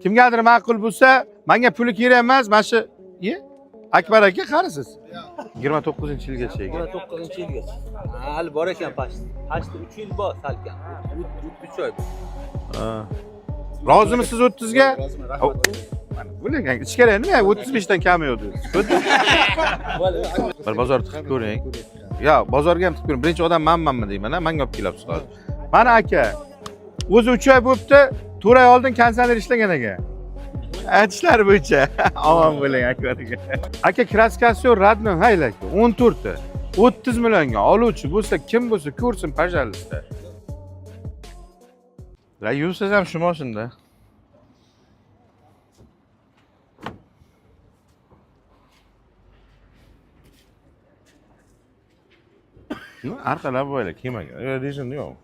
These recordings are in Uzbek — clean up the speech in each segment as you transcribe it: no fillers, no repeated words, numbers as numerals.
Kimgadir ma'qul bo'lsa, menga puli kerak emas, mana shu Akbar aka qarasiz. 29-yilgacha ekan. 29-yilgacha. Hali bor ekan pashti. Pashti 3 yil bor salkam. 3 oy. Rozimisiz 30ga? Mana bularga ichkari nima 35 dan kami yo'q deysiz. Bir bozor tiqib ko'ring. Yo, bozorga ham tiqib ko'ring. Birinchi odam menmanmi deyman, menga olib kelyapsiz hozir. Mana aka, o'zi 3 oy bo'libdi, 4 oy oldin konsertlar ishlagan ekan. Aytishlar bo'yicha. Omon bo'ling aka. Aka kraskasi radno haylaki 14 ta. 30 millionga oluvchi bo'lsa, kim bo'lsa ko'rsin, пожалуйста. La yursiz ham shu mashinada. No, arqalab bo'yla kiymagan. Yo, deysin yo'q.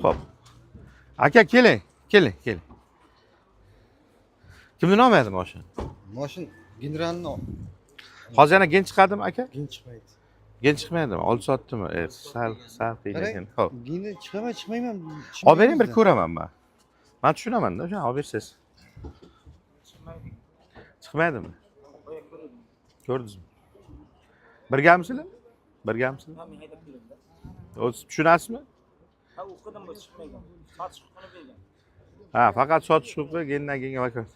Xo'p. Aka keling. Kimni nomi edi mashin? Mashin generalni Hozir yana gen chiqadimi aka? gen chiqmaydi. Gen chiqmaydimi? Oldi sotdimi? Sal qiyin. Xo'p. Geni chiqmayman. Olib bering, bir ko'raman men. Men tushunaman-da, o'sha olib bersiz. Chiqmaydimi? Ko'rdingizmi? Birgamisizlar? Birgamisizlar? O'z tushunasizmi? Ha, o'qidim bu chiqmagan. Sotish huquqini bergan. Ha, faqat sotish huquqi gendan genga vakolat.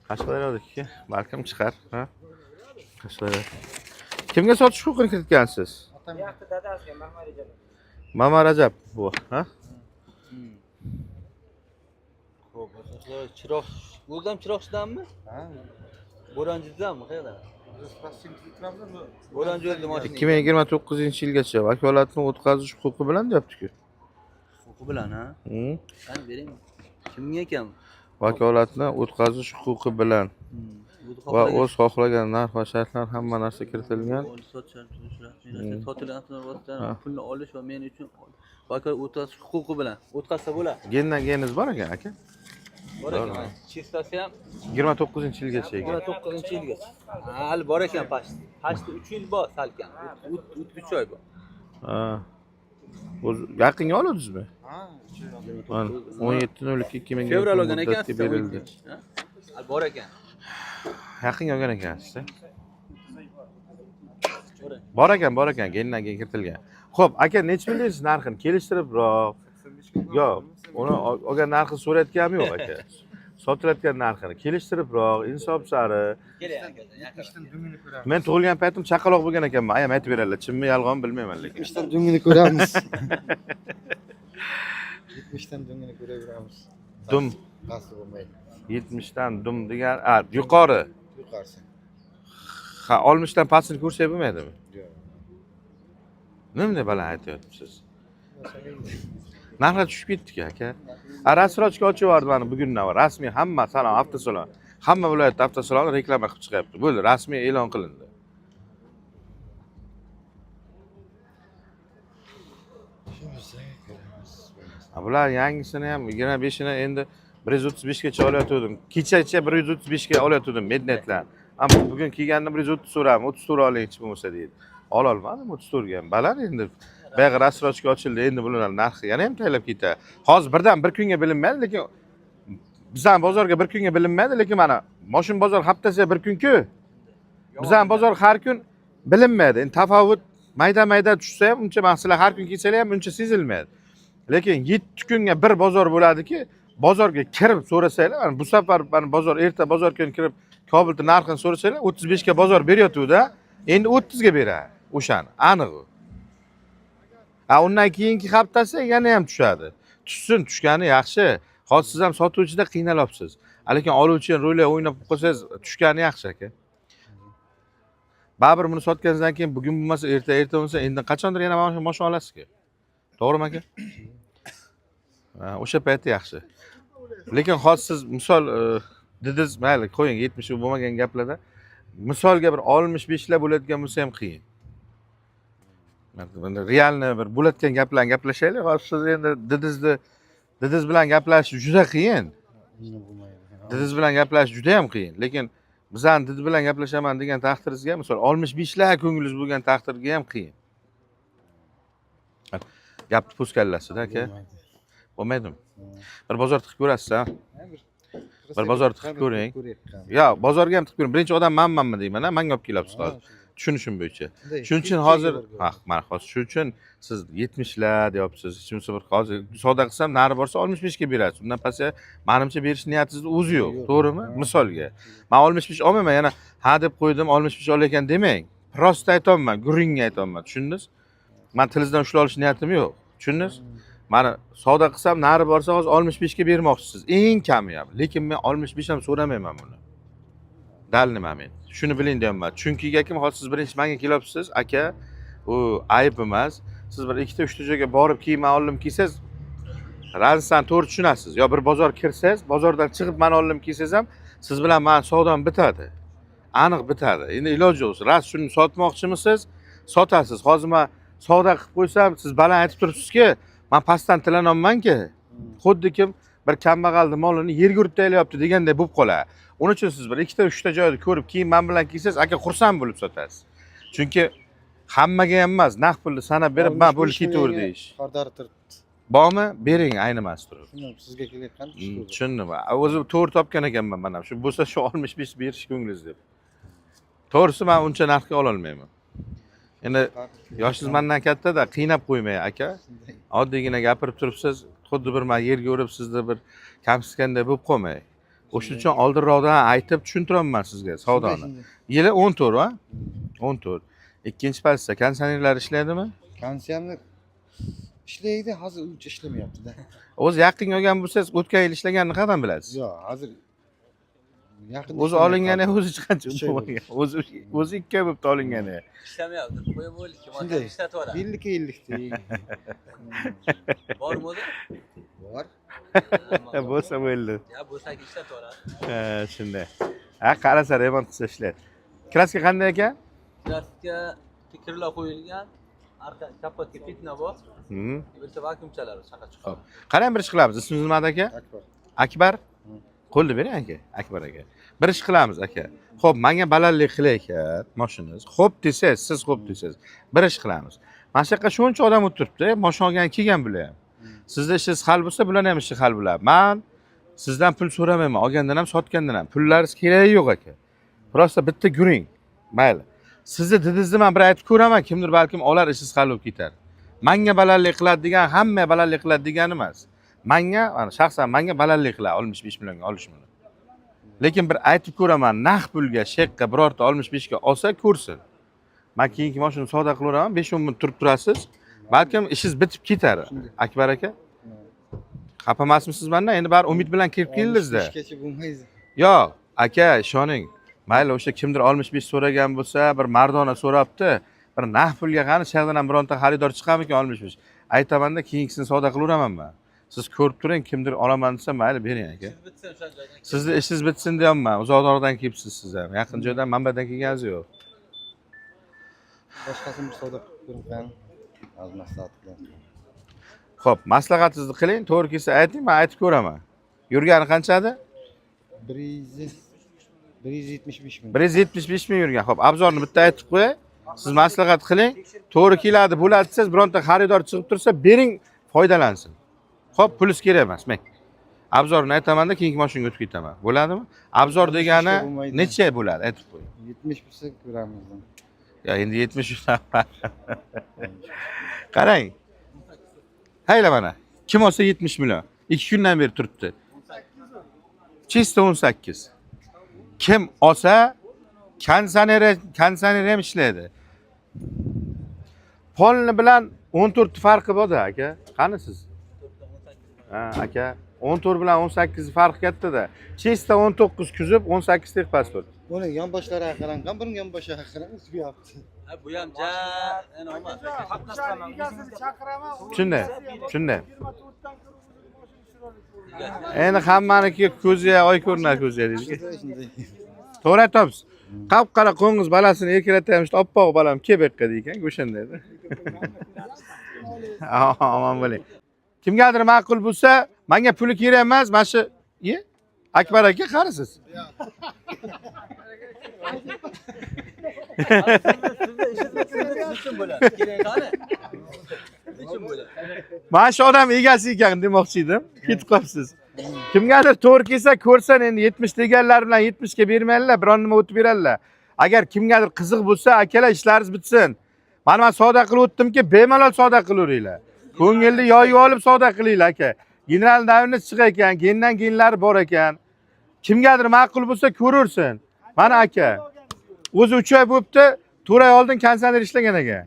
Qashqadaryodagi balkim chiqar, ha? Qashqadaryo. Kimga sotish huquqini kiritgansiz? Bu yoqda dadasiga Mahmad Rajab. Mama Rajab bu, ha? Xo'p, chiroq. O'zim chiroqchidanmi? Ha. Bo'ronjidanmi? Qayerdan? Bo'ronji o'ldi mashina. 2029-yilgacha vakolatni o'tkazish huquqi bilan deyapti-ku. Huquqi bilan, ha? Qani bering. Kimga ekan? Vakolatni o'tkazish huquqi bilan va o'z xohlagan narx va shartlar hamma narsa kiritilgan. Sotilgan pulni olish va men uchun vakolat o'tkazish huquqi bilan o'tkazsa bo'ladi. Gendan geniz bor ekan aka. Bor ekan. Chistasi ham 29-yilgacha ekan. 29-yilgacha. Hali bor ekan pashti. Pashti 3 yil bor salkam. 3 oy bor. Ha. O'z yaqinga oldingizmi? Ha. 17.02.2020 Fevral olgan ekan, berildi. Hali bor ekan. Yaqinga olgan ekansiz. Bor ekan, gendan gen kiritilgan. Xo'p, aka necha ming deysiz narxini kelishtiribroq? Yo'q, uni olgan narxini so'rayotganim yo'q aka. Sotilayotgan narxini kelishtiribroq, insof sari. Ishdan dungini ko'ramiz. Men tug'ilgan paytim chaqaloq bo'lgan ekanman. Ayam aytib beradilar, chinmi yolg'on bilmayman lekin. 70dan dungini ko'ramiz. 70dan dungini ko'raveramiz. Dum Qasdi bo'lmaydi. 70dan dum degan, yuqori. Yuqorisi. Ha, 60 dan pastini ko'rsak bo'lmaydimi? Yo'q. Nima baland aytyapsiz? Narxlar tushib ketdi aka. Rasrochka ochib yubordi mana bugundan va rasmiy hamma salon avtosalon. Hamma viloyatda avtosalon reklama qilib chiqyapti. Bo'ldi, rasmiy e'lon qilindi. Bular yangisini ham 25ini endi 135 gacha olayotgandim. Kechacha 135 ga olayotgandim Mednetlar. Ammo bugun kelganda 130 so'radim, 30 so'ra olingchi bo'lsa deydi. Ololmadim 34 ga ham. Baland endi. Bayag'i rasrochka ochildi, endi bular narxi yana ham taylab ketadi. Hozir birdan bir kunga bilinmaydi, lekin bizdan bozorga bir kunga bilinmaydi, lekin mana moshin bozor haftasiga bir kun-ku. Bizdan bozor har kun bilinmaydi. Endi tafovut mayda tushsa ham uncha mahsulot har kun kelsa ham uncha sezilmaydi. Lekin 7 kunga bir bozor bo'ladiki, bozorga kirib so'rasanglar, mana bu safar mana bozor erta bozor kuni kirib Kobulda narxini so'rasanglar, 35 ga bozor beryapti-da, endi 30 ga beradi. O'shani, aniq u. Undan keyingi haftasi yana ham tushadi. Tushsin, tushgani yaxshi. Hozir siz ham sotuvchida qiynalyapsiz. Lekin oluvchi rolga o'ynab qo'ysangiz, tushgani yaxshi aka. Baribir buni sotganingizdan keyin bugun bo'lmasa, erta bo'lsa, endi qachondir yana mashina olasiz-ku. To'g'rimi aka? O'sha payti yaxshi. Lekin hozir siz misol dediz, mayli, qo'ying 70 bo'lmagan gaplarda. Misolga bir 65 lar bo'ladigan bo'lsa ham qiyin. Realni bir bo'layotgan gaplarni gaplashaylik. Hozir siz endi didiz bilan gaplashish juda qiyin. Yine bo'lmaydi. Didiz bilan gaplashish juda ham qiyin. Lekin bizani did bilan gaplashaman degan taqdiringizga, misol 65lar ko'nglingiz bo'lgan taqdirga ham qiyin. Gapni po'skallasida aka. Bo'lmaydimi? Bir bozor tiqib ko'rasiz, ha? Bir bozor tiqib ko'ring. Yo, bozorga ham tiqib ko'ring. Birinchi odam menmanmi deyman, menga olib kelyapsiz hozir. Tushunishim bo'yicha. Shuning uchun hozir, mana hozir shuning uchun siz 70lar deyapsiz. Hech kimsa bir hozir savdo qilsam, nari borsa 65 ga berasiz. Undan pastga menimcha berish niyatingizni o'zi yo'q, to'g'rimi? Misolga. Men 65 olmayman, yana ha deb qo'ydim, 65 olayotgan demang. Prosta aytolmayman, guringga aytolmayman. Tushundingiz? Men tilingizdan ushlab olish niyatim yo'q. Tushundingiz? Mana savdo qilsam, nari borsa hozir 65 ga bermoqchisiz. Eng kami ham. Lekin men 65 ham so'ramayman buni. Dal nima men? Shuni biling deyapman. Chunki kim hozir siz birinchi menga kelyapsiz, aka, u ayb emas. Siz bir ikkita, uchta joyga borib kiyim oldim kiysangiz, raznisani to'g'ri tushunasiz. Yo bir bozor kirsangiz, bozordan chiqib men oldim kiysangiz ham, siz bilan men savdom bitadi. Aniq bitadi. Endi iloji yo'q. Ras shuni sotmoqchimisiz? Sotasiz. Hozir men savdo qilib qo'ysam, siz baland aytib turibsizki, men pastdan tilanolmayman-ki. Xuddi kim bir kambag'alning molini yerga urib taylayapti deganday bo'lib qoladi. Onun uchun siz bir ikkita, uchta joyda ko'rib, keyin men bilan kiysangiz, aka xursand bo'lib sotasiz. Chunki hammaga ham emas, naqd pulni sanab berib, men bo'lib ketaver deyish. Bormi? Bering, aynimas turib. Sizga kelayotgan Tushundim. O'zi to'g'ri topgan ekanman mana. Shu bo'lsa shu 65 berish ko'nglingiz deb. To'g'risi men uncha narxga ola olmayman. Endi yoshingiz mendan katta-da, qiynab qo'ymay aka. Oddiygina gapirib turibsiz, xuddi bir men yerga urib sizni bir kamsitganday bo'lib qolmay. O'shuning uchun oldinroqdan aytib tushuntiraman sizga savdoni. Yili 14, ha? 14. Ikkinchi pastda kondisionerlar ishlaydimi? Kondisioner ishlaydi, hozir uncha ishlamayapti-da. O'zi yaqin olgan bo'lsangiz, o'tgan yil ishlaganini qanday bilasiz? Yo'q, hozir yaqin. O'zi olingani o'zi qancha bo'lmagan. O'zi 2 oy bo'libdi olingani. Ishlamayapti. Qo'yib bo'ldiki, motor ishlatib oladi. Yillikka. Bormi o'zi? Bor. Bo'lsa bo'ldi. Ya bo'lsa ishlatib oladi. Ha, shunday. Ha, qarasa remont qilsa ishlaydi. Kraska qanday ekan? Kraska kirlar qo'yilgan, arqa kapotga fitna bor. Birta vakuumchalar chaqa chiqadi. Qanday bir ish qilamiz? Ismingiz nima aka? Akbar. Akbar? Qo'lni bering aka, Akbar aka. Bir ish qilamiz aka. Xo'p, menga balandlik qilayotgan mashinangiz. Xo'p desangiz, siz xo'p desangiz, bir ish qilamiz. Mana shu yoqqa shuncha odam o'tiribdi, mashina olgan kelgan bular ham. Sizda ishingiz hal bo'lsa, bular ham ishi hal bo'ladi. Men sizdan pul so'ramayman, olgandan ham, sotgandan ham. Pullaringiz keragi yo'q aka. Prosta bitta guring. Mayli. Sizni didingizni men bir aytib ko'raman, kimdir balkim olar, ishingiz hal bo'lib ketar. Menga balandlik qiladi degan, hamma balandlik qiladi degani emas. Menga, shaxsan menga balandlik qiladi 65 millionga olish buni. Lekin bir aytib ko'raman, naqd pulga, shekka birorta 65 ga olsa ko'rsin. Men keyingi mashina savdo qilaveraman, 5-10 ming turib turasiz. Balkim ishingiz bitib ketar. Akbar aka. Xafa emasmisiz mendan? Endi bari umid bilan kirib keldingiz-da. Ishgacha bo'lmaydi. Yo'q, aka, ishoning. Mayli, o'sha kimdir 65 so'ragan bo'lsa, bir mardona so'rabdi. Bir naqd pulga qani shaydan ham bironta xaridor chiqamikan 65. Aytaman-da, keyingisini savdo qilaveraman men. Siz ko'rib turing, kimdir olaman desa, mayli bering aka. Sizni ishingiz bitsin deyapman. Uzoqroqdan kelibsiz siz ham. Yaqin joydan, manbadan kelganingiz yo'q. Boshqasini bir savdo qilib ko'ring. Az maslahat qiling. Xo'p, maslahatingizni qiling, to'g'ri kelsa ayting, men aytib ko'raman. Yurgani qancha edi? 175 ming. 175 ming yurgan. Xo'p, obzorni bitta aytib qo'yay. Siz maslahat qiling. To'g'ri keladi, bo'ladi desangiz, bironta xaridor chiqib tursa, bering, foydalansin. Xo'p, pulingiz kerak emas, mek. Obzorni aytaman-da, keyingi mashinaga o'tib ketaman. Bo'ladimi? Obzor degani necha bo'ladi? Aytib qo'ying. 70 bo'lsa ko'ramiz. Ya endi 70. Qarang. Hayla mana. Kim olsa 70 million. 2 kundan beri turibdi. Chista 18. Kim olsa kondisioner ham ishlaydi. Polni bilan 14 farqi bor-da, aka. Qani siz? Ha, aka. 14 bilan 18 farq katta-da. Chista 19 kuzib, 18 tek pasport. Buni yonboshlariga qarang, bir yonboshiga qarang, o'zgayapti. Ha, bu ham ja, endi olmaz. Shunday. Endi hammaniki ko'ziga oy ko'rinar ko'ziga deydi. To'g'ri aytamiz. Qap-qara qo'ngiz balasini erkalatamiz, oppoq balam kebekqa deykan, o'shandaydi. Aman bo'ling. Kimgadir ma'qul bo'lsa, menga puli kerak emas, mana shu, Akbar aka qarisiz. Sizda ishimiz nechun bo'ladi? Keling qani. Nechun bo'ladi? Mana shu odam egasi ekan demoqchi edim. Ketib qolibsiz. Kimgadir to'g'ri kelsa ko'rsan endi 70 deganlar bilan 70 ga bermaydilar, biron nima o'tib beradilar. Agar kimgadir qiziq bo'lsa, akalar ishlaringiz bitsin. Mana men savdo qilib o'tdimki, bemalol savdo qilaveringlar. Ko'ngilni yoyib olib savdo qilinglar aka. General davrini chiqar ekan, gendan genlari bor ekan. Kimgadir ma'qul bo'lsa ko'rursin. Mana aka. O'zi 3 oy bo'libdi, 4 oy oldin konsentr ishlagan ekan.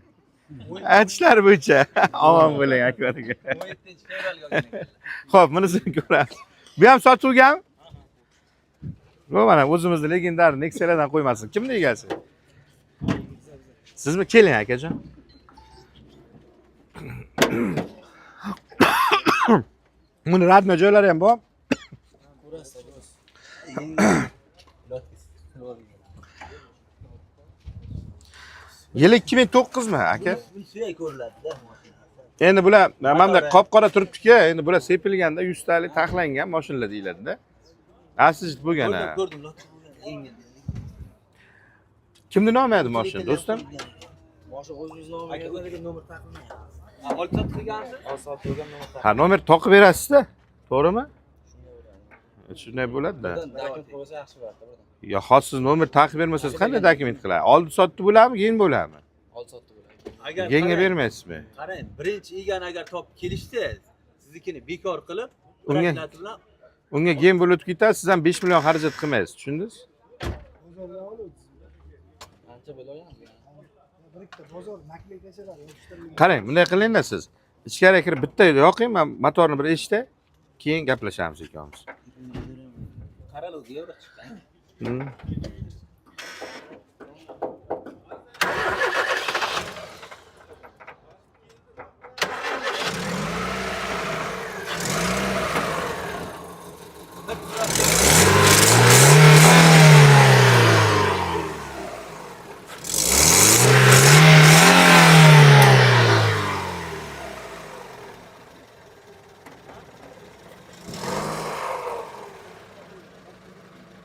Aytishlari bo'yicha. Omon bo'ling aka. 17-fevralga olgan ekan. Xo'p, bunisini ko'ramiz. Bu ham sotuvgan? Bu mana o'zimizning legendar Nexia'lardan qo'ymasin. Kimni egasi? Sizmi? Keling akajon. Buni radno joylari ham bor. Yili 2009 mi aka? Suyak ko'riladi-da. Endi bular mana qop-qora turibdi-ku, endi bular sepilganda 100 talik taxlangan mashinalar deyiladi-da. Siz bo'lgan ha. Ko'rdim, lotin bo'lgan. Kimni nomi edi mashina, do'stim? Boshqa o'zingiz nomiga nomer taqilmayapti. Olib sotilgansiz? Olib sotilgan nomer taqilmayapti. Ha, nomer toqib berasiz-da. To'g'rimi? Shunday bo'ladi-da. Dokument qo'ysa yaxshi bo'ladi. Yo, hozir siz nomer taqib bermasangiz qanday dokument qiladi? Oldi sotdi bo'ladimi, keyin bo'ladimi? Olib sotdi bo'ladi. Agar Yenga bermaysizmi? qarang, birinchi egani agar topib kelishdi, siznikini bekor qilib, Unga- ragnat bilan Unga gen bo'lib ketadi, siz ham 5 million xarajat qilmaysiz, tushundingiz? Ancha bo'lagan. Qarang, bunday qilingda siz. Ichkariga kirib bitta yoqing, men motorni bir eshitay, keyin gaplashamiz ikkovimiz. qaraluvga yevro chiqqan. Hmm.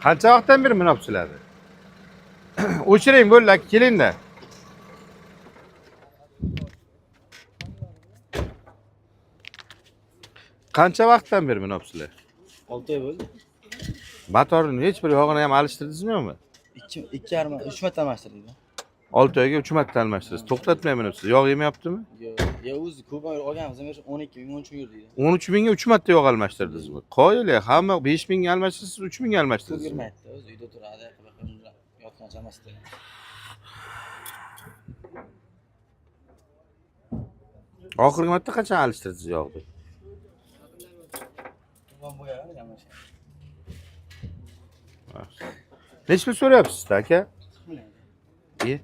Qancha vaqtdan beri minopsilardi? O'chiring bo'ldi, kelingda. Qancha vaqtdan beri minopsilar? 6 oy bo'ldi. Motorning hech bir yog'ini ham alishtirdingizmi yo'qmi? 2,5 3 marta almashtirdik. 6 oyga 3 marta almashtirasiz. To'xtatmay minibsiz. Yog' yemayaptimi? Yo'q. Ya o'zi ko'p oy olganmiz, 12 ming 13 ming yurdi. 13 mingga 3 marta yog' almashtirdingizmi? Qo'yili, hamma 5 mingga almashtirsiz, 3 mingga Ko'p almashtirdingizmi? yurmaydi, o'zi uyda turadi, yotgan chamasida. Oxirgi marta qancha alishtirdingiz yog'ni? Tuban bo'yadi, yamashadi. Necha pul so'rayapsiz aka? E?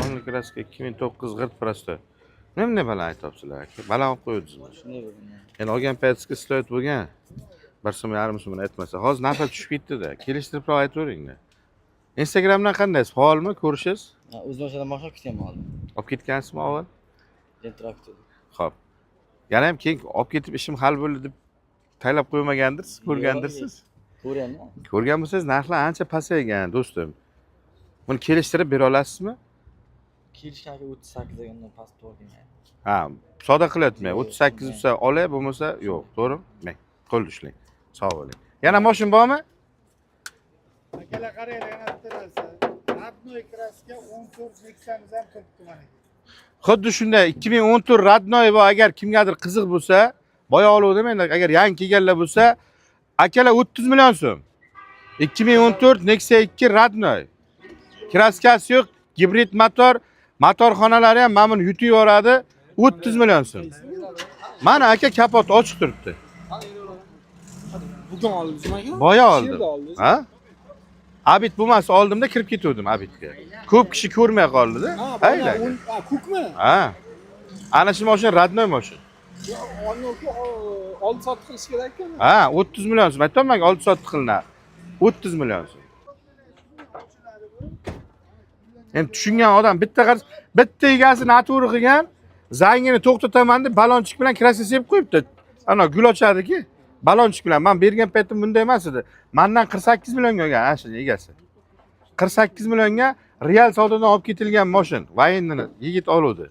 Onli kraska 2009 g'irt prosto. Nima baland aytibsizlar aka? Baland olib qo'ydingizmi? Shunday bo'ldi. Endi olgan paytingizga stoyt bo'lgan. 1,5 so'm aytmasa. Hozir narxlar tushib ketdi-da. Kelishtirib aytavering-da. Instagramdan qandaysiz? Faolmi? Ko'rishiz? O'zbekistondan boshlab ketyapman hozir. Olib ketgansizmi avval? Interaktiv. Xo'p. Yana ham keyin olib ketib ishim hal bo'ldi deb taylab qo'ymagandirsiz, ko'rgandirsiz. Ko'rganman. Ko'rgan bo'lsangiz narxlar ancha pasaygan do'stim. Buni kelishtirib bera olasizmi? Kelishlarga 38 degandan past to'g'ri. Ha, savdo qilyapman. 38 bo'lsa olay, bo'lmasa yo'q, to'g'rimi? Mang, qo'lni ushlang. Sog' bo'ling. Yana mashina bormi? Akalar qaranglar, yana bitta narsa. Radnoy kraska 14 Nexia'miz ham turibdi mana. Xuddi shunday 2014 Radnoy va agar kimgadir qiziq bo'lsa, boya oluvdim endi agar yangi kelganlar bo'lsa, akalar 30 million so'm. 2014 Nexia 2 Radnoy. Kraskasi yo'q, gibrid motor, motorxonalari ham mana buni yutib yuboradi, 30 million so'm. Mana aka kapot ochiq turibdi. Bugun oldingizmi aka? Boya oldim. Yerda oldingiz. Ha? Abit bo'lmasa oldimda kirib ketuvdim Abitga. Ko'p kishi ko'rmay qoldi-da. Hayla. Kukmi? Ha. Ana shu mashina Radnoy mashina. Onyoki oldi sotib qilish kerak ekan. Ha, 30 million so'm. Aytolmang, oldi sotdi qilinadi. 30 million so'm. Endi tushungan odam bitta egasi naturi qilgan, zangini to'xtataman deb balonchik bilan krasa sepib qo'yibdi. Ana gul ochadiki, balonchik bilan men bergan paytim bunday emas edi. Mendan 48 millionga olgan ashuna egasi. 48 millionga real savdodan olib ketilgan mashin. Voyinni yigit oluvdi.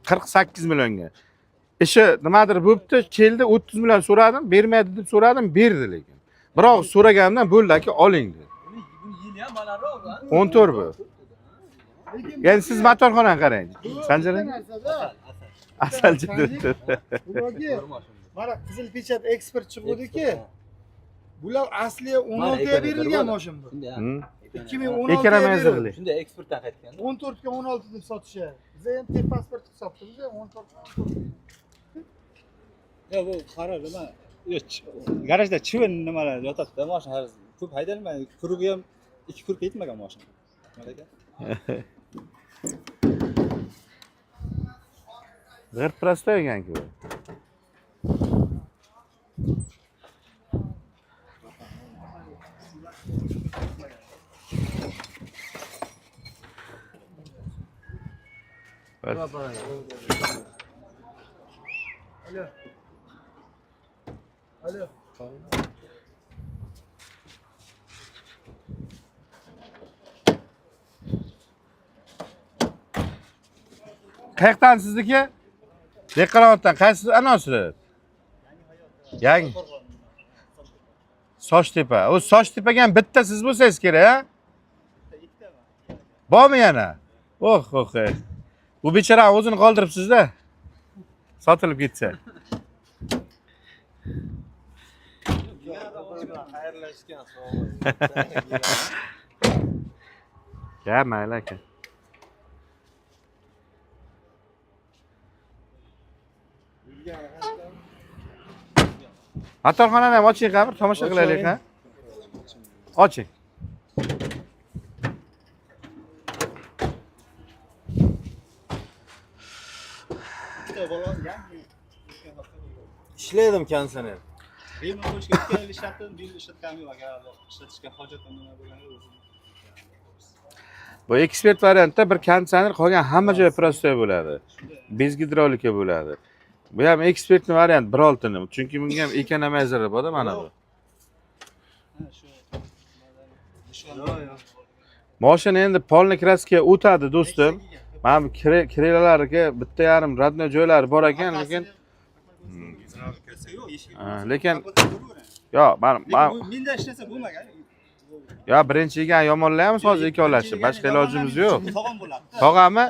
48 millionga. Ishi nimadir bo'pti, keldi 30 million so'radim, bermaydi deb so'radim, berdi lekin. Biroq so'raganimdan bo'ldi aka, oling dedi. Buni yili ham balandroq a? 14 bu. Endi siz motorxonani qarang. Sanjarang. Asalchi debdi. Bularga mana qizil pechat eksport chiquvdi-ki, bular asli 16 ga berilgan mashin bu. Hmm. 2016 Ekonomiyazirlik. Shunda eksportdan qaytgan. 14 ga 16 deb sotishadi. Biz ham pasport hisoblaymiz, 14 Ya bu qara nima? Garajda chivin nimalar yotadi-da, mashina har ko'p haydalmaydi. Kurugi ham 2 kurga yetmagan mashina. Malaka. G'ir prosta ekan-ku. Alo. Qayerdan sizniki? Dekoratdan qaysi anonsi? Yangi. Sochtepa. O Sochtepaga ham bitta siz bo'lsangiz kerak, ha? Bormi yana? Oh. Bu bechora o'zini qoldiribsiz-da. Sotilib ketsa. Xayrlashgan Ya mayli aka. Motorxonani ham oching qabr, tomosha qilaylik, ha? Oching. ishlaydim konsiner. Benim qo'shga ikkala ishlatdim, bir ishlatganim yo'q aka. Ishlatishga hojatim nima bo'lgani o'zim. Bu ekspert variantda bir konditsioner qolgan hamma joy prostoy bo'ladi. Bez gidrolika bo'ladi. Bu ham ekspertni variant bir oltini. Chunki bunga ham ekonomiyaziri bor-da mana bu. Mashina endi polni kraskaga o'tadi do'stim. Mana bu kirelariga bitta yarim radnoy joylari bor ekan, lekin yo'q, men menda ishlasa bo'lmagan. yo birinchi ekan yomonlaymiz hozir ikkovlashib, boshqa ilojimiz yo'q. Tog'am bo'ladi. Tog'ami?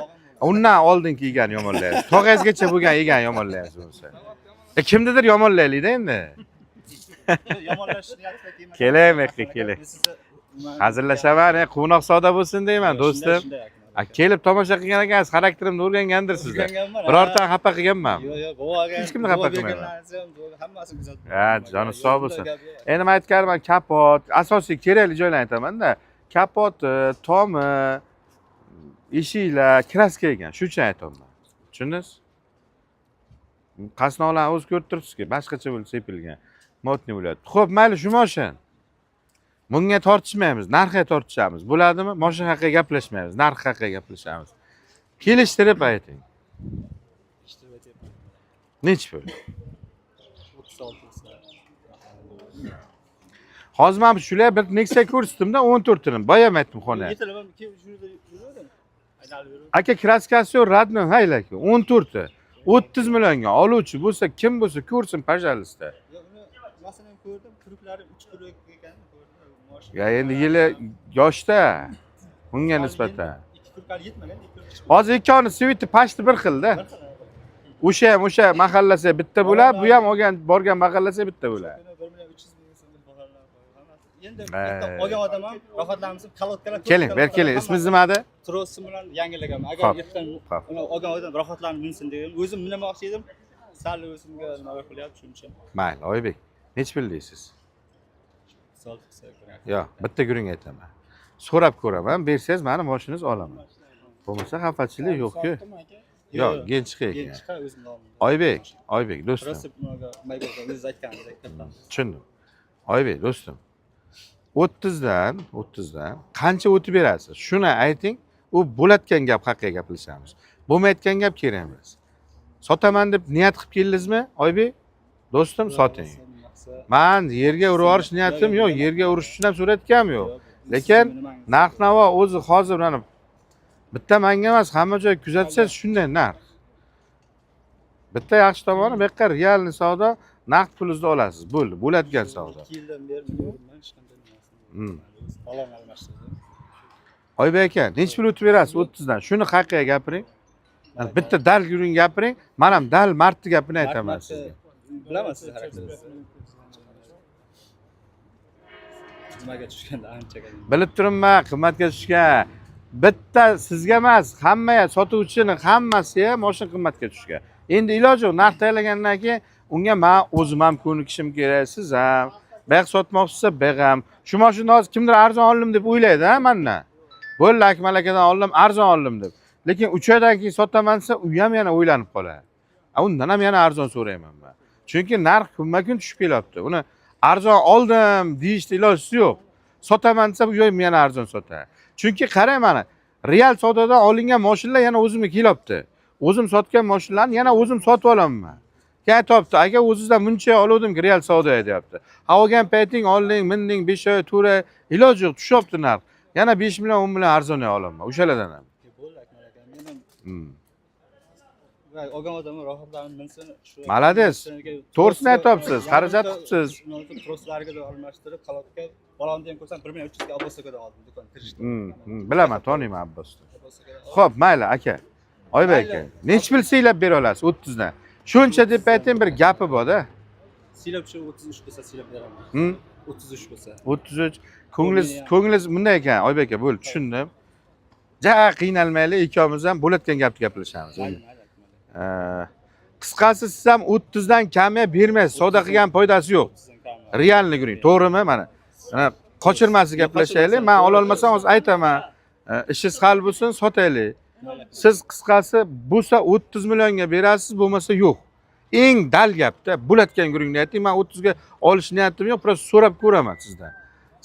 Undan oldingi egan yomonlaymiz. Tog'azgacha bo'lgan egan yomonlaymiz bo'lsa. Kimnidir yomonlaylik-da endi. Yomonlash niyatida deyman. Keling. Hazırlashaman, quvnoq savdo bo'lsin deyman do'stim. Kelib tomosha qilgan ekansiz, xarakterimni o'rgangandirsizlar. Birorta xafa qilganman. Yo'q, bo'vaga. Hech kimni xafa qilmayman. Hammasi go'zal. Ha, joni sog' bo'lsin. Endi men aytganim kapot, asosiy kerakli joylarni aytaman-da. Kapot, tomi, eshiklar, kraska ekan. Shu uchun aytaman. Tushundingiz? Qasnovlarni o'z ko'rib turibsiz-ku, boshqacha bo'lib sepilgan. Motni bo'ladi. Xo'p, mayli shu mashin. Bunga tortishmaymiz, narxga tortishamiz. Bo'ladimi? Mashina haqida gaplashmaymiz, narx haqida gaplashamiz. Kelishtirib ayting. Nech pul? 36. Hozir men shular bir Nexia ko'rsatdim-da 14 tinim. Boyam aytdim xona. Yetilib kim yurdim. Aylanib yurdim. Aka kraskasi yo'q, radnoy haylaki 14 ta. 30 millionga oluvchi bo'lsa, kim bo'lsa ko'rsin, пожалуйста. Yo'q, uni masalan ko'rdim, kuruklari 3 kuruk ekan ko'rdim. Ya endi yili yoshda. Bunga nisbatan. 2 kuruklar yetmagan, 2 kuruk. Hozir ikkovini sviti pashti bir xilda. O'sha mahallasi bitta bo'ladi, bu ham olgan borgan mahallasi bitta bo'ladi. 1 million 300 ming so'm baholar qo'ygan. Endi olgan odam ham rohatlanamiz, kolodkalar. Keling, keling. Ismingiz nima edi? Trosim bilan yangilagan. Agar yerdan olgan odam rohatlanib minsin dedim. O'zim minamoqchi edim. Sal o'zimga nima qilyapti shuning uchun. Mayli, Oybek. Nech pul deysiz? Yo'q, bitta guring aytaman. So'rab ko'raman, bersangiz meni mashinangizni olaman. Bo'lmasa xafachilik yo'q-ku. Yo'q, genchiqa ekan. Genchiqa o'zim nomim. Oybek, do'stim. Rosa maybo'ga o'zingiz aytganingizdek katta. Tushundim. Oybek, do'stim. 30dan qancha o'tib berasiz? Shuni ayting, u bo'layotgan gap haqida gaplashamiz. Bo'lmayotgan gap kerak emas. Sotaman deb niyat qilib keldingizmi, Oybek? Do'stim, soting. Men yerga urib yuborish niyatim yo'q, yerga urish uchun ham suratgam yo'q. Lekin narx-navo o'zi hozir mana bitta menga emas, hamma joy kuzatsangiz shunday narx. Bitta yaxshi tomoni bu yerga realniy savdo, naqd pulingizda olasiz. Bo'ldi, bo'ladigan savdo. 2 yildan beri bilmayman hech qanday narsani. Olon almashtirdim. Oybek aka, necha pul o'tib berasiz 30 dan? Shuni haqiga gapiring. Bitta dal yuring gapiring. Men ham dal martni gapini aytaman sizga. Bilaman siz xarakteringizni. Nimaga tushganda anchaga. Bilib turibman, qimmatga tushgan. Bitta sizga emas, hammaga sotuvchini hammasi ham mashina qimmatga tushgan. Endi iloji yo'q, narx tayinlagandan keyin unga men o'zim ham ko'nikishim kerak, siz ham. Bayq sotmoqchisiz, bayq ham. Shu mashina hozir kimdir arzon oldim deb o'ylaydi-a mendan. Bo'ldi, Akmal akadan oldim, arzon oldim deb. Lekin 3 oydan keyin sotaman desa, u ham yana o'ylanib qoladi. Undan ham yana arzon so'rayman men. Chunki narx kunma-kun tushib kelyapti. Uni arzon oldim deyishda iloji yo'q. Sotaman desa, bu ham yana arzon sotadi. Chunki qarang mana, real savdodan olingan mashinalar yana o'zimga kelyapti. O'zim sotgan mashinalarni yana o'zim sotib olaman. Keyin topdi, aka o'zingizdan buncha oluvdim-ki real savdoga deyapti. Ha olgan payting olding, minding 5 oy, 4 oy iloji yo'q, tushyapti narx. Yana 5 million, 10 million arzon olaman. O'shalardan ham. Bo'ldi Akmal aka. Men ham olgan odamlar rohatlanib minsin, shu. Malades. To'g'risini aytyapsiz, xarajat qilibsiz. Troslarga almashtirib, qalotga balonni ham ko'rsam 1300 ga Abbosakadan oldim do'kon kirishda. Bilaman, taniyman Abbosni. Xo'p, mayli aka. Oybek aka, necha pul siylab bera olasiz 30 dan? Shuncha deb ayting, bir gapi bor-da. Siylab shu 33 bo'lsa siylab beraman. 33 bo'lsa. 33. Ko'nglingiz bunday ekan, Oybek aka, bo'ldi, tushundim. Ja qiynalmaylik, ikkovimiz ham bo'layotgan gapni gaplashamiz. Qisqasi siz ham 30 dan kamga bermaysiz, savdo qilgan foydasi yo'q. Realni yuring, to'g'rimi? Mana qochirmasiz gaplashaylik. Men ola olmasam hozir aytaman. Ishingiz hal bo'lsin, sotaylik. Siz qisqasi bo'lsa 30 millionga berasiz, bo'lmasa yo'q. Eng dal gapda bo'layotgan yuringni ayting. Men 30 ga olish niyatim yo'q, просто so'rab ko'raman sizdan.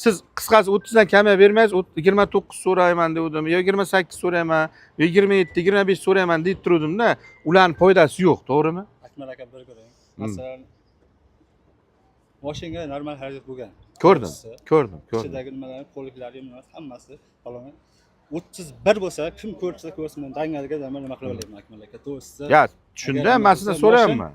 Siz qisqasi 30 dan kamga bermaysiz, 29 so'rayman degandim, yo 28 so'rayman, yo 27, 25 so'rayman deb turdim-da, ularning foydasi yo'q, to'g'rimi? Akmal aka bir ko'ring. Masalan, mashinaga normal xarajat bo'lgan. Ko'rdim. Ichidagi nimalar, qo'liklari, hammasi falon. 31 bo'lsa, kim ko'rsa ko'rsin, men dangalga nima qila olaman Akmal aka. To'g'risi. Ya, tushundim, men sizdan so'rayapman.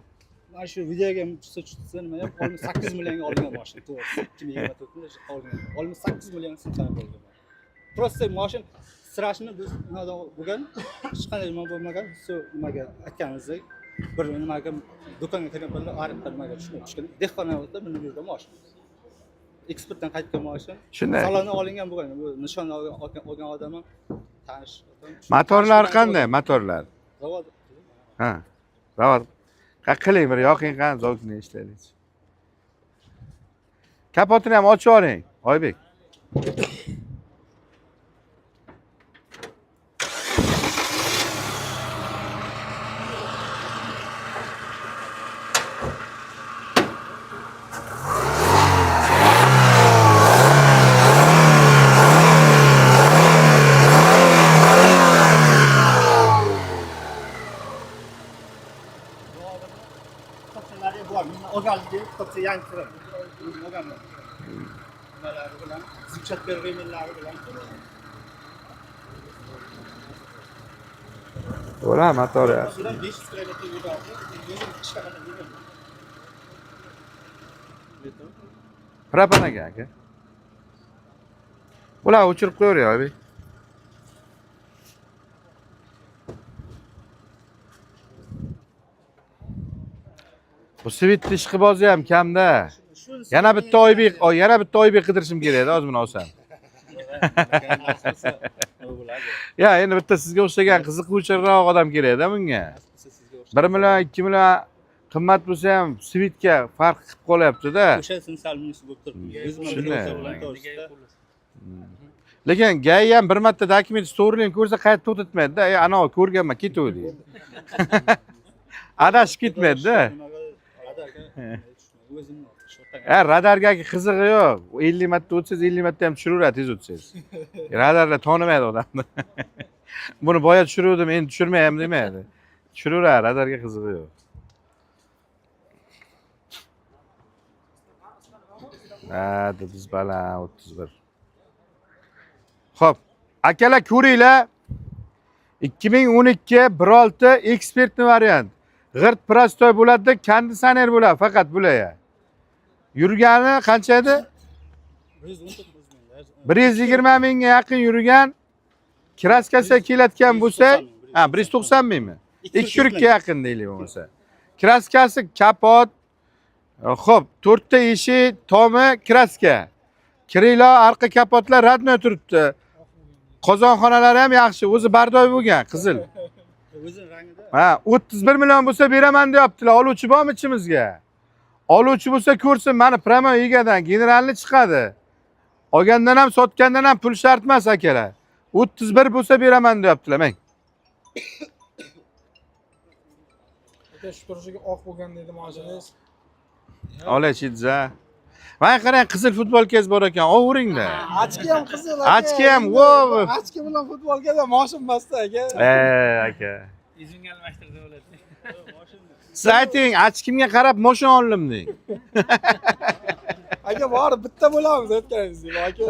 Mana shu videoga tushsa nima ham 8 millionga olgan mashina, to'g'risi. 2024 yilda olgan. 8 million so'm bo'lgan. Просто mashina strashni biz bo'lgan, hech qanday nima bo'lmagan, shu nimaga aytganingizdek bir nimaga do'konga kirgan paytda ariqqa nimaga tushgan. Dehqonobodda minib yurgan mashina. Eksportdan qaytgan mashina. Shunday. Saloni olingan bo'lgan. Bu nishon olgan odam ham tanish. Motorlar qanday? Motorlar. Zavod. Ha. Zavod. Qiling bir yoqing qani zavqni eshitaylik. Kapotini ham ochib oling, Oybek. Olganligi to'pcha yangi kirim. Olganman. Nimalari bilan, zichat berganlari bilan. To'la motor ya. Shundan 500 kilometr yuradi. O'zim ishga qadar yuraman. Propanaga aka. Bular o'chirib qo'yar ya, Oybek. Bu svitni ishqibozi ham kamda. Yana bitta Oybek qidirishim kerak-da, hozir buni olsam. Ya, endi bitta sizga o'xshagan qiziquvchiroq odam kerak-da bunga. 1 million, 2 million qimmat bo'lsa ham svitga farq qilib qolyapti-da. O'shasini sal minus bo'lib turibdi. Lekin gay ham bir marta dokument sto'rini ko'rsa qayta to'xtatmaydi-da. Ana ko'rganman, ketaver deydi. Adashib ketmaydi-da. Radarga qizig'i yo'q. 50 marta o'tsangiz 50 marta ham tushiraveradi, tez o'tsangiz. Radarlar tonimaydi odamni. Buni boya tushiruvdim, endi tushirmayman demaydi. Tushiraveradi, radarga qizig'i yo'q. Ha, biz baland 31. Xo'p, akalar ko'ringlar. 2012 birolta ekspertni variant. G'irt prostoy bo'ladi, konditsioner bo'ladi, faqat bular. Yurgani qancha edi? 120 mingga yaqin yurgan. Kraskasi kelayotgan bo'lsa, ha 190 mingmi? 200 ga yaqin deylik bo'lmasa. Kraskasi kapot. Xo'p, 4 ta eshik, tomi, kraska. Kiraylar, orqa kapotlar radno turibdi. Qozonxonalari ham yaxshi, o'zi bardoy bo'lgan, qizil. O'zi rangida. Ha, 31 million bo'lsa beraman deyaptilar. Oluvchi bormi ichimizga? Oluvchi bo'lsa ko'rsin, mani promo egadan generalni chiqadi. Olgandan ham, sotgandan ham pul shart emas akalar. 31 bo'lsa beraman deyaptilar, men. Aka shu turushiga oq bo'lgan dedi mashinangiz. Olachidza. Mana qarang, qizil futbolkangiz bor ekan, ovuringda. Achki ham qizil aka. Achki ham, wow. Achki bilan futbolkada moshin bosdi aka. Aka. Izimga almashtirdi bo'ladi. Siz ayting, achkimga qarab moshin oldim deng. Aka bor, bitta bo'lamiz o'tganingizda aka.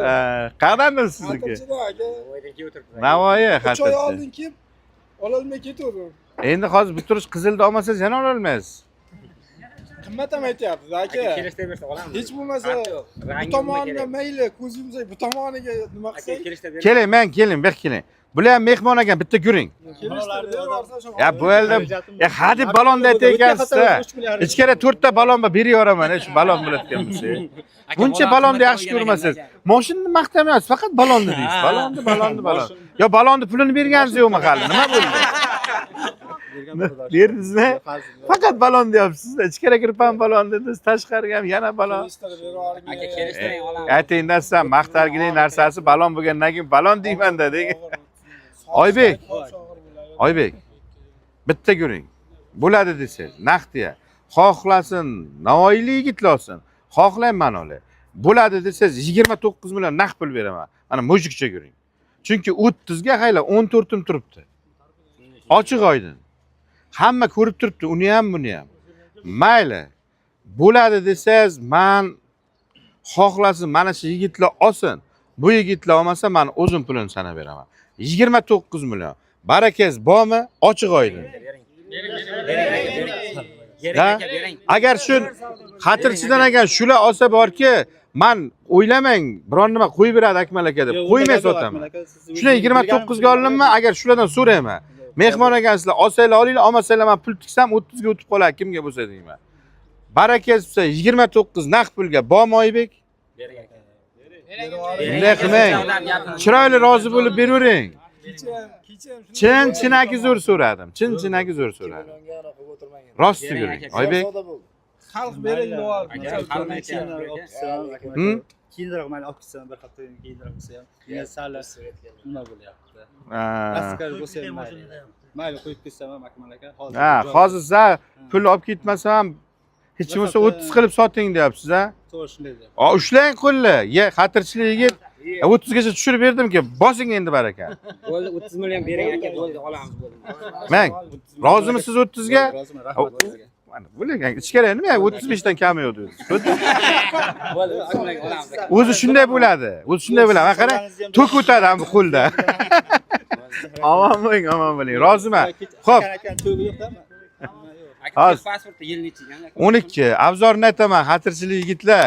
Qayerdan sizniki? Xatirchida aka. Voydan o'tiribdi. Navoiy 3 oy xatirchi. oldin kelib ololmay ketdim. Endi hozir bu turish qizilni olmasangiz yana ololmaysiz. Qimmat ham aytyapsiz aka. Kelishda bersa olamiz. Hech bo'lmasa bu tomoniga mayli, ko'z yumsak bu tomoniga nima qilsak? Kelishda bersa. Keling, men keling, bir keling. Bular ham mehmon ekan, bitta ko'ring. Ya bu yerda hadeb balonni aytayotgansiz-da. Ichkari 4 ta balon bor, berayoraman, shu balon bo'layotgan bo'lsa. Buncha balonni yaxshi ko'rmasangiz, mashinani maqtamayapsiz, faqat balonni deysiz. Balon. Yo, balonni pulini berganingiz yo'qmi hali? Nima bo'ldi? Berdingizmi? Faqat balon deyapsiz-da. Ichkari kirib ham balon dedingiz, tashqariga ham yana balon. Aka kelishda olamiz. Aytingdan sizdan maqtalgili narsasi balon bo'lgandan keyin balon deyman-da, deng. Oybek, bitta ko'ring. Bo'ladi desangiz, naqdiya. Xohlasin, Navoiylik yigitlar olsin. Xohlayman olay. Bo'ladi desangiz 29 million naqd pul beraman. Mana mujikcha ko'ring. Chunki 30 ga hayla 14 tim turibdi. Ochiq oydin. Hamma ko'rib turibdi, uni ham, buni ham. Mayli. Bo'ladi desangiz, men xohlasin, mana shu yigitlar olsin. Bu yigitlar olmasa, men o'zim pulini sanab beraman. 29 million. Barakangiz bormi? Ochiq oydin. Agar shu xatirchidan agar shular olsa borki, men o'ylamang, biron nima qo'yib beradi Akmal aka deb. Qo'ymay sotaman. Shuna 29 ga olinmi? Agar shulardan so'rayman. Mehmon akansizlar, olsanglar olinglar, olmasanglar men pul tiksam 30 ga o'tib qoladi, kimga bo'lsa deyman. Barakangiz bo'lsa 29 naqd pulga bormi Oybek? Bunday qilmang. Chiroyli rozi bo'lib beravering. Chin-chinaki zo'r so'radim. Chin-chinaki zo'r so'radim. Rost yuring. Oybek. Xalq bering bor. Keyinroq men olib ketsam bir hafta keyinroq bo'lsa ham yana sal nima bo'lyapti. Askar bo'lsa ham mayli qo'yib ketsam ham Akmal aka hozir. Ha, hozir siz pul olib ketmasam hech bo'lmasa 30 qilib soting deyapsiz a? To'g'ri shunday deyapti. Ushlang qo'lni. Xatirchilik yigit 30 gacha tushirib berdim-ki, bosing endi baraka. Bo'ldi 30 million bering aka, bo'ldi olamiz bo'ldi. Mang, rozimisiz 30 ga? Roziman, rahmat sizga. Mana bo'lagan ichkari nima 35 dan kam yo'q dedi. Bo'ldi, Akmal aka olamiz. O'zi shunday bo'ladi. O'zi shunday bo'ladi. Mana qarang, to'k o'tadi ham bu qo'lda. Omon bo'ling. Roziman. Xo'p. Aka pasportda yil nechigan aka? 12. Avzorini aytaman, xatirchilik yigitlar.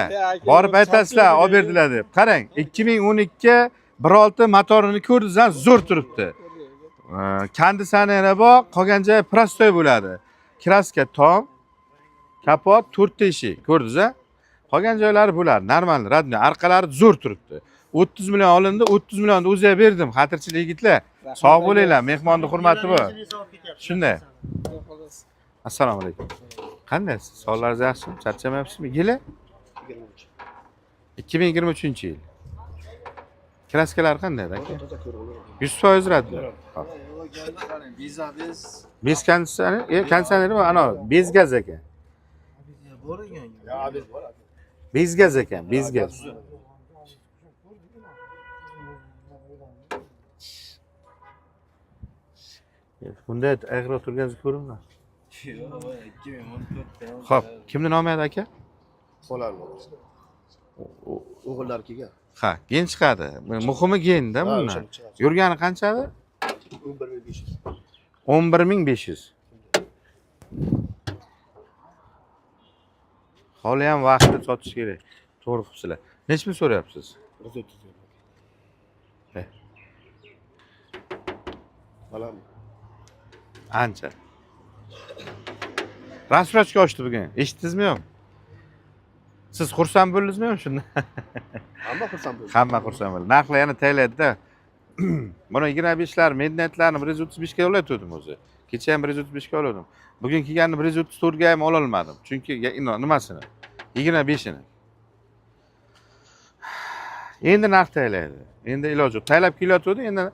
Borib aytasizlar, olib berdilar deb. Qarang, 2012 16 motorini ko'rdingiz, zo'r turibdi. Konditsioneri bor, qolgan joyi prostoy bo'ladi. Kraska tom, kapot 4 ta eshik, ko'rdingiz-a? Qolgan joylari bo'ladi, normal, radni, orqalari zo'r turibdi. 30 million olindi, 30 millionni o'ziga berdim, xatirchilik yigitlar. Sog' bo'linglar, mehmonni hurmati bor. Shunday. Assalomu alaykum. Qandaysiz? Sog'lig'ingiz yaxshimi? Charchamayapsizmi? Yili? 2023-yil. Kraskalar qanday aka? 100% radmi? Bez konditsioneri bor, ana bez gaz ekan. Bez gaz ekan, bez gaz. Bunda ag'ro turganingizni ko'ringlar. Xo'p, kimni nomi edi aka? O'g'illar kelgan. Ha, keyin chiqadi. Muhimi keyinda Ha, bundan. o'shani chiqadi. Yurgani qanchadi? 11.500. 11.500. Hali ham vaqtida sotish kerak. To'g'ri qilibsizlar. Nech pul so'rayapsiz? 130. He. Balam. Ancha. Rasvrachga oshdi bugun. Eshitdingizmi yo'q? Siz xursand bo'ldingizmi yo'q shunda? Hamma xursand bo'ldi. Hamma xursand bo'ldi. Narxlar yana taylaydi-da. Buni 25lar, mednetlarni 135 ga olayotgandim o'zi. Kecha ham 135 ga oldim. Bugun kelganni 134 ga ham ola olmadim. Chunki nimasini? 25ini. Endi narx taylaydi. Endi iloji yo'q. Taylab kelayotgandi, endi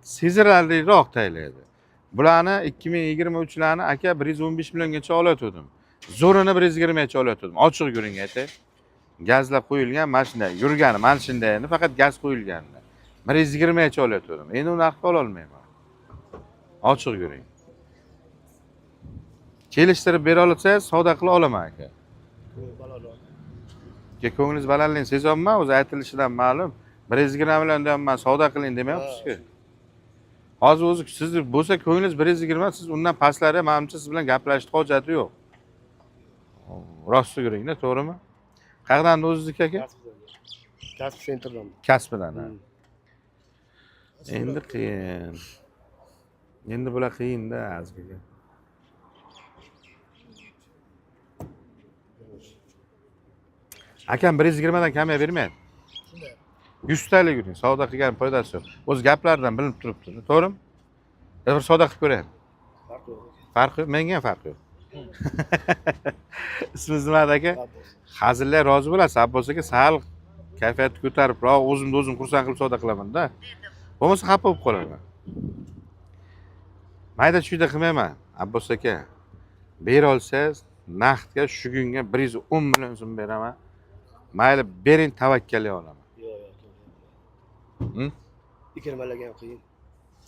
sezilarliroq taylaydi. Bularni 2023 larni aka 115 milliongacha olayotgandim. Zo'rini 120 ga olayotgandim. Ochiq yuring aytay. Gazlab qo'yilgan mashina, yurgani mana shunday endi, faqat gaz qo'yilganda. 120 ga olayotgandim. Endi u narxga ola olmayman. Ochiq yuring. Kelishtirib bera olsangiz, savdo qila olaman aka. Ko'nglingiz balandligini sezyapman, o'zi aytilishidan ma'lum. 120 milliondan man savdo qiling demayapsiz-ku. Hozir o'zi siz bo'lsa ko'nglingiz 120, siz undan pastlari menimcha siz bilan gaplashishga hojati yo'q. Rost yuring-da, to'g'rimi? Qayerdan o'zingizniki aka? Kasb sentrdan. Kasbidan. Endi qiyin. Endi bular qiyin-da azbiga. Akam 120 dan kamay bermaydi. 100 taylik yuring, savdo qilgan foydasi yo'q. O'z gaplaridan bilinib turibdi, to'g'rimi? Bir savdo qilib ko'raylik. Farqi yo'q, menga ham farqi yo'q. Ismingiz nima aka? Hazillar rozi bo'lasiz, Abbos aka, sal kayfiyatni ko'taribroq, o'zim xursand qilib savdo qilaman-da. Bo'lmasa xafa bo'lib qolaman. Mayda chuyda qilmayman, Abbos aka. Bera olsangiz, naqdga shu kunga 110 million so'm beraman. Mayli, bering, tavakkali olaman. Yo'q. 20 larga ham qiyin.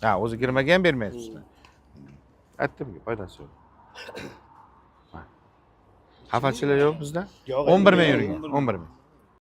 Ha, o'zi girmaga ham bermaysiz. Aytdimki, foydasi yo'q. Xafachilik yo'q bizda. 11 ming yuring, 11 ming.